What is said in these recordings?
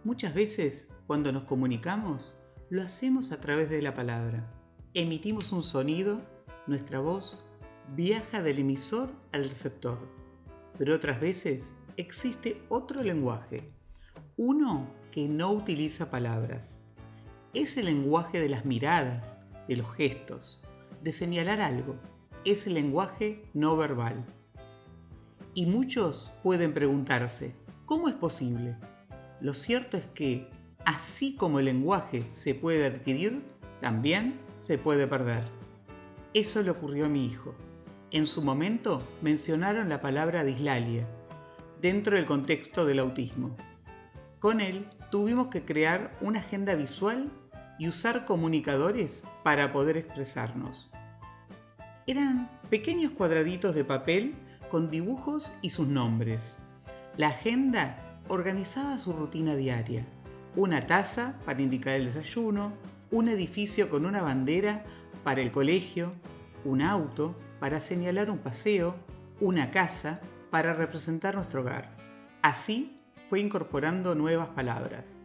Muchas veces, cuando nos comunicamos, lo hacemos a través de la palabra. Emitimos un sonido, nuestra voz viaja del emisor al receptor. Pero otras veces existe otro lenguaje, uno que no utiliza palabras. Es el lenguaje de las miradas, de los gestos, de señalar algo. Es el lenguaje no verbal. Y muchos pueden preguntarse, ¿cómo es posible? Lo cierto es que, así como el lenguaje se puede adquirir, también se puede perder. Eso le ocurrió a mi hijo. En su momento mencionaron la palabra dislalia, dentro del contexto del autismo. Con él tuvimos que crear una agenda visual y usar comunicadores para poder expresarnos. Eran pequeños cuadraditos de papel con dibujos y sus nombres. La agenda organizaba su rutina diaria. Una taza para indicar el desayuno, un edificio con una bandera para el colegio, un auto para señalar un paseo, una casa para representar nuestro hogar. Así fue incorporando nuevas palabras.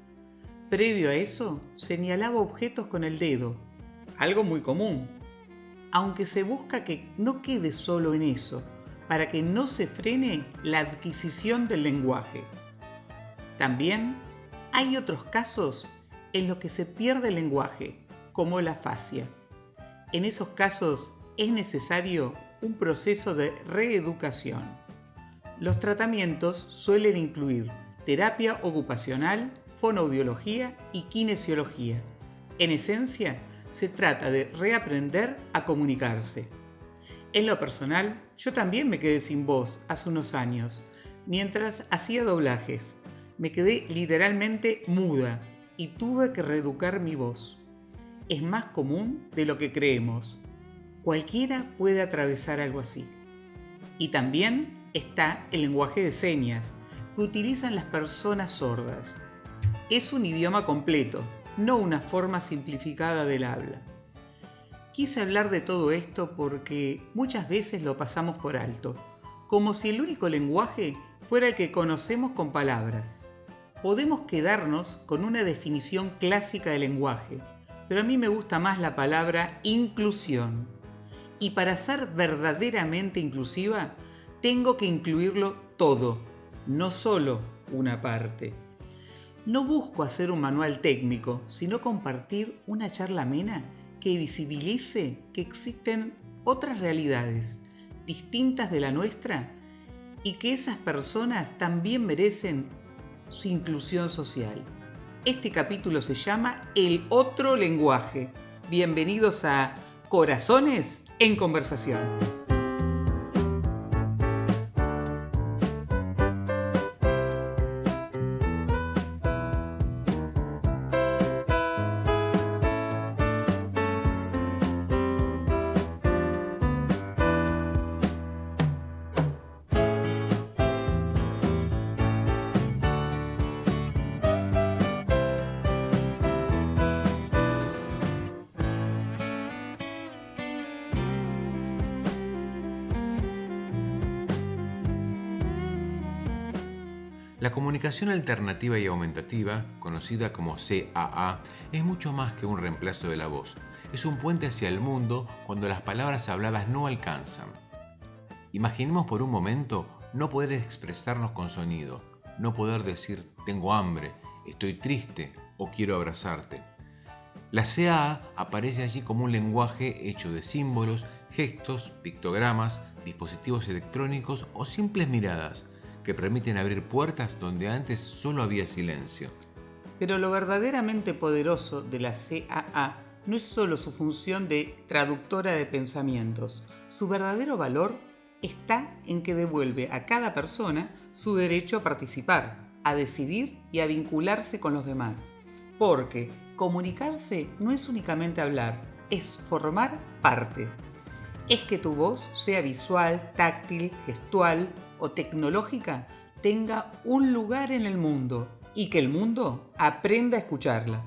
Previo a eso, señalaba objetos con el dedo, algo muy común, aunque se busca que no quede solo en eso, para que no se frene la adquisición del lenguaje. También hay otros casos en los que se pierde el lenguaje, como la afasia. En esos casos es necesario un proceso de reeducación. Los tratamientos suelen incluir terapia ocupacional, fonoaudiología y kinesiología. En esencia, se trata de reaprender a comunicarse. En lo personal, yo también me quedé sin voz hace unos años, mientras hacía doblajes. Me quedé literalmente muda y tuve que reeducar mi voz. Es más común de lo que creemos. Cualquiera puede atravesar algo así. Y también está el lenguaje de señas que utilizan las personas sordas. Es un idioma completo, no una forma simplificada del habla. Quise hablar de todo esto porque muchas veces lo pasamos por alto, como si el único lenguaje fuera el que conocemos con palabras. Podemos quedarnos con una definición clásica del lenguaje, pero a mí me gusta más la palabra inclusión. Y para ser verdaderamente inclusiva, tengo que incluirlo todo, no solo una parte. No busco hacer un manual técnico, sino compartir una charla amena que visibilice que existen otras realidades, distintas de la nuestra, y que esas personas también merecen su inclusión social. Este capítulo se llama El otro lenguaje. Bienvenidos a Corazones en Conversación. La comunicación alternativa y aumentativa, conocida como CAA, es mucho más que un reemplazo de la voz. Es un puente hacia el mundo cuando las palabras habladas no alcanzan. Imaginemos por un momento no poder expresarnos con sonido, no poder decir tengo hambre, estoy triste o quiero abrazarte. La CAA aparece allí como un lenguaje hecho de símbolos, gestos, pictogramas, dispositivos electrónicos o simples miradas que permiten abrir puertas donde antes solo había silencio. Pero lo verdaderamente poderoso de la CAA no es solo su función de traductora de pensamientos. Su verdadero valor está en que devuelve a cada persona su derecho a participar, a decidir y a vincularse con los demás. Porque comunicarse no es únicamente hablar, es formar parte. Es que tu voz, sea visual, táctil, gestual o tecnológica, tenga un lugar en el mundo y que el mundo aprenda a escucharla.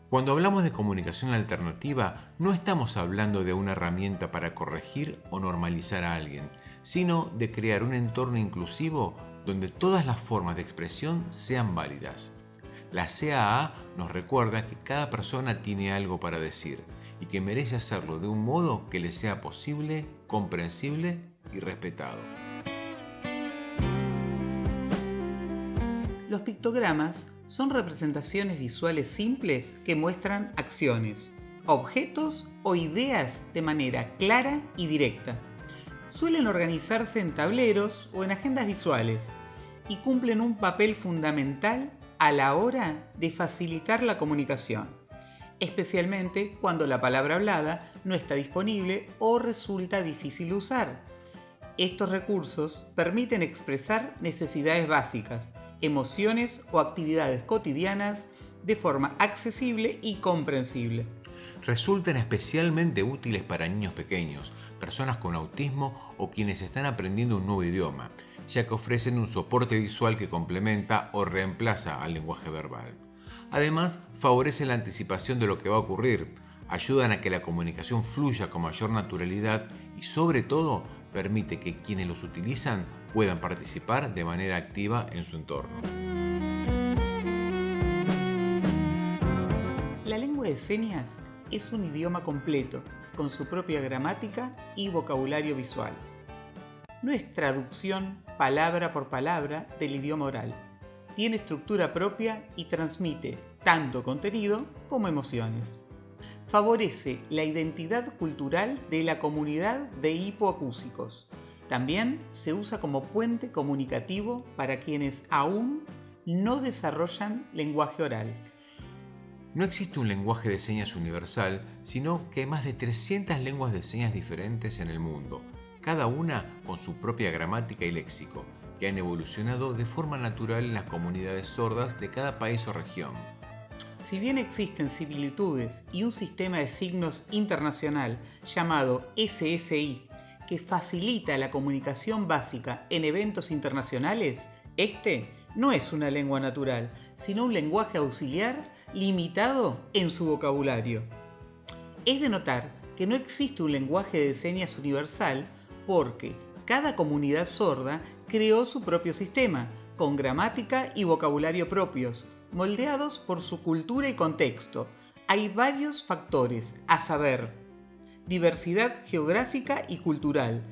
Cuando hablamos de comunicación alternativa, no estamos hablando de una herramienta para corregir o normalizar a alguien, sino de crear un entorno inclusivo donde todas las formas de expresión sean válidas. La CAA nos recuerda que cada persona tiene algo para decir y que merece hacerlo de un modo que le sea posible, comprensible y respetado. Los pictogramas son representaciones visuales simples que muestran acciones, objetos o ideas de manera clara y directa. Suelen organizarse en tableros o en agendas visuales y cumplen un papel fundamental a la hora de facilitar la comunicación, especialmente cuando la palabra hablada no está disponible o resulta difícil de usar. Estos recursos permiten expresar necesidades básicas, emociones o actividades cotidianas de forma accesible y comprensible. Resultan especialmente útiles para niños pequeños, personas con autismo o quienes están aprendiendo un nuevo idioma, ya que ofrecen un soporte visual que complementa o reemplaza al lenguaje verbal. Además, favorecen la anticipación de lo que va a ocurrir, ayudan a que la comunicación fluya con mayor naturalidad y, sobre todo, permite que quienes los utilizan puedan participar de manera activa en su entorno. La lengua de señas es un idioma completo, con su propia gramática y vocabulario visual. No es traducción palabra por palabra del idioma oral. Tiene estructura propia y transmite tanto contenido como emociones. Favorece la identidad cultural de la comunidad de hipoacúsicos. También se usa como puente comunicativo para quienes aún no desarrollan lenguaje oral. No existe un lenguaje de señas universal, sino que hay más de 300 lenguas de señas diferentes en el mundo, cada una con su propia gramática y léxico, que han evolucionado de forma natural en las comunidades sordas de cada país o región. Si bien existen similitudes y un sistema de signos internacional llamado SSI, que facilita la comunicación básica en eventos internacionales, este no es una lengua natural, sino un lenguaje auxiliar limitado en su vocabulario. Es de notar que no existe un lenguaje de señas universal porque cada comunidad sorda creó su propio sistema, con gramática y vocabulario propios, moldeados por su cultura y contexto. Hay varios factores, a saber, diversidad geográfica y cultural.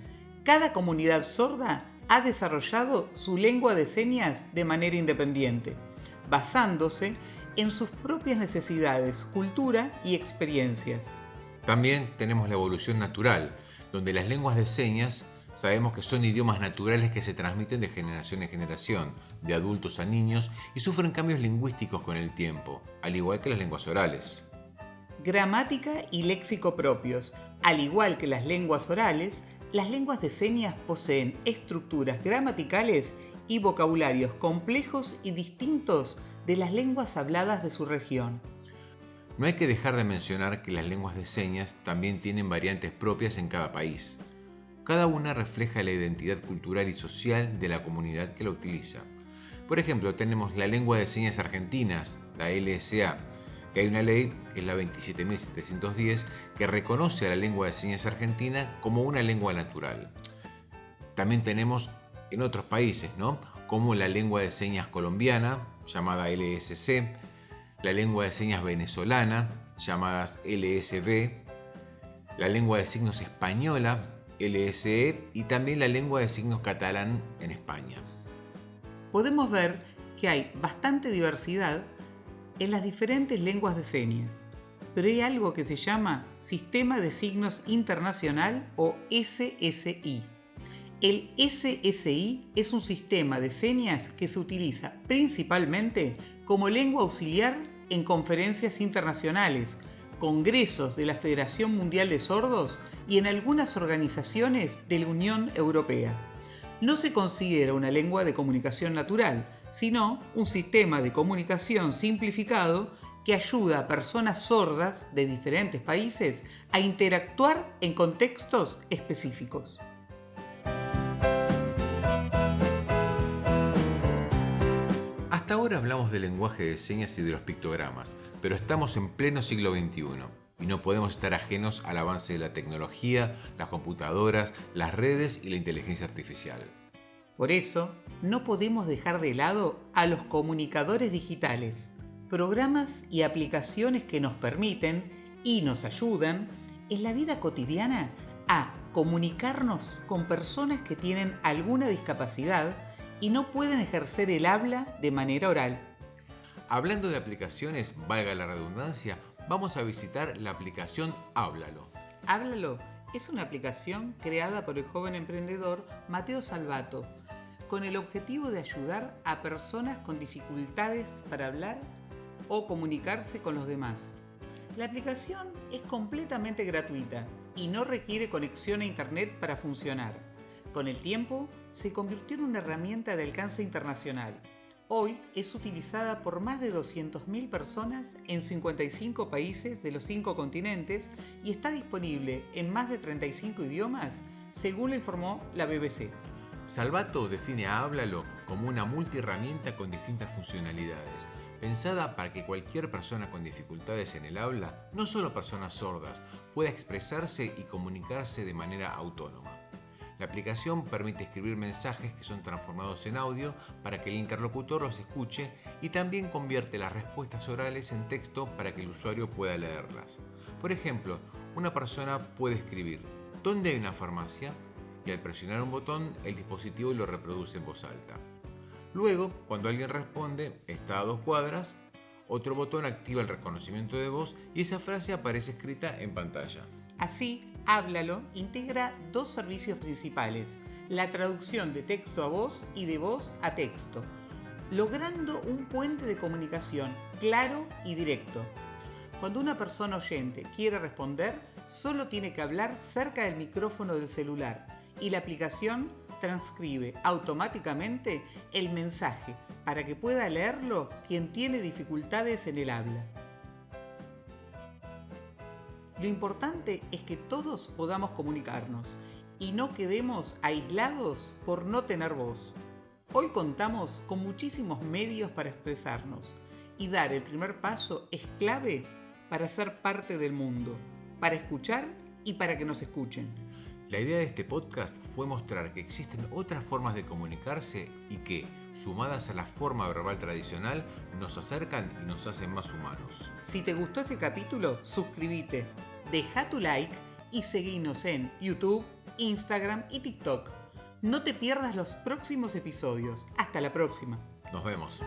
Cada comunidad sorda ha desarrollado su lengua de señas de manera independiente, basándose en sus propias necesidades, cultura y experiencias. También tenemos la evolución natural, donde las lenguas de señas sabemos que son idiomas naturales que se transmiten de generación en generación, de adultos a niños, y sufren cambios lingüísticos con el tiempo, al igual que las lenguas orales. Gramática y léxico propios. Al igual que las lenguas orales, las lenguas de señas poseen estructuras gramaticales y vocabularios complejos y distintos de las lenguas habladas de su región. No hay que dejar de mencionar que las lenguas de señas también tienen variantes propias en cada país. Cada una refleja la identidad cultural y social de la comunidad que la utiliza. Por ejemplo, tenemos la lengua de señas argentinas, la LSA, que hay una ley, que es la 27.710, que reconoce a la lengua de señas argentina como una lengua natural. También tenemos en otros países, como la lengua de señas colombiana, llamada LSC, la lengua de señas venezolana, llamadas LSB, la lengua de signos española, LSE, y también la lengua de signos catalán en España. Podemos ver que hay bastante diversidad en las diferentes lenguas de señas, pero hay algo que se llama Sistema de Signos Internacional o SSI. El SSI es un sistema de señas que se utiliza principalmente como lengua auxiliar en conferencias internacionales, congresos de la Federación Mundial de Sordos y en algunas organizaciones de la Unión Europea. No se considera una lengua de comunicación natural, sino un sistema de comunicación simplificado que ayuda a personas sordas de diferentes países a interactuar en contextos específicos. Hasta ahora hablamos del lenguaje de señas y de los pictogramas, pero estamos en pleno siglo XXI y no podemos estar ajenos al avance de la tecnología, las computadoras, las redes y la inteligencia artificial. Por eso, no podemos dejar de lado a los comunicadores digitales. Programas y aplicaciones que nos permiten y nos ayudan en la vida cotidiana a comunicarnos con personas que tienen alguna discapacidad y no pueden ejercer el habla de manera oral. Hablando de aplicaciones, valga la redundancia, vamos a visitar la aplicación Háblalo. Háblalo es una aplicación creada por el joven emprendedor Mateo Salvato, con el objetivo de ayudar a personas con dificultades para hablar o comunicarse con los demás. La aplicación es completamente gratuita y no requiere conexión a internet para funcionar. Con el tiempo, se convirtió en una herramienta de alcance internacional. Hoy es utilizada por más de 200.000 personas en 55 países de los 5 continentes y está disponible en más de 35 idiomas, según lo informó la BBC. Salvato define a Háblalo como una multiherramienta con distintas funcionalidades, pensada para que cualquier persona con dificultades en el habla, no solo personas sordas, pueda expresarse y comunicarse de manera autónoma. La aplicación permite escribir mensajes que son transformados en audio para que el interlocutor los escuche y también convierte las respuestas orales en texto para que el usuario pueda leerlas. Por ejemplo, una persona puede escribir ¿dónde hay una farmacia? Y al presionar un botón, el dispositivo lo reproduce en voz alta. Luego, cuando alguien responde, está a 2 cuadras, otro botón activa el reconocimiento de voz y esa frase aparece escrita en pantalla. Así, Háblalo integra 2 servicios principales, la traducción de texto a voz y de voz a texto, logrando un puente de comunicación claro y directo. Cuando una persona oyente quiere responder, solo tiene que hablar cerca del micrófono del celular y la aplicación transcribe automáticamente el mensaje para que pueda leerlo quien tiene dificultades en el habla. Lo importante es que todos podamos comunicarnos y no quedemos aislados por no tener voz. Hoy contamos con muchísimos medios para expresarnos y dar el primer paso es clave para ser parte del mundo, para escuchar y para que nos escuchen. La idea de este podcast fue mostrar que existen otras formas de comunicarse y que, sumadas a la forma verbal tradicional, nos acercan y nos hacen más humanos. Si te gustó este capítulo, suscríbete, deja tu like y seguinos en YouTube, Instagram y TikTok. No te pierdas los próximos episodios. Hasta la próxima. Nos vemos.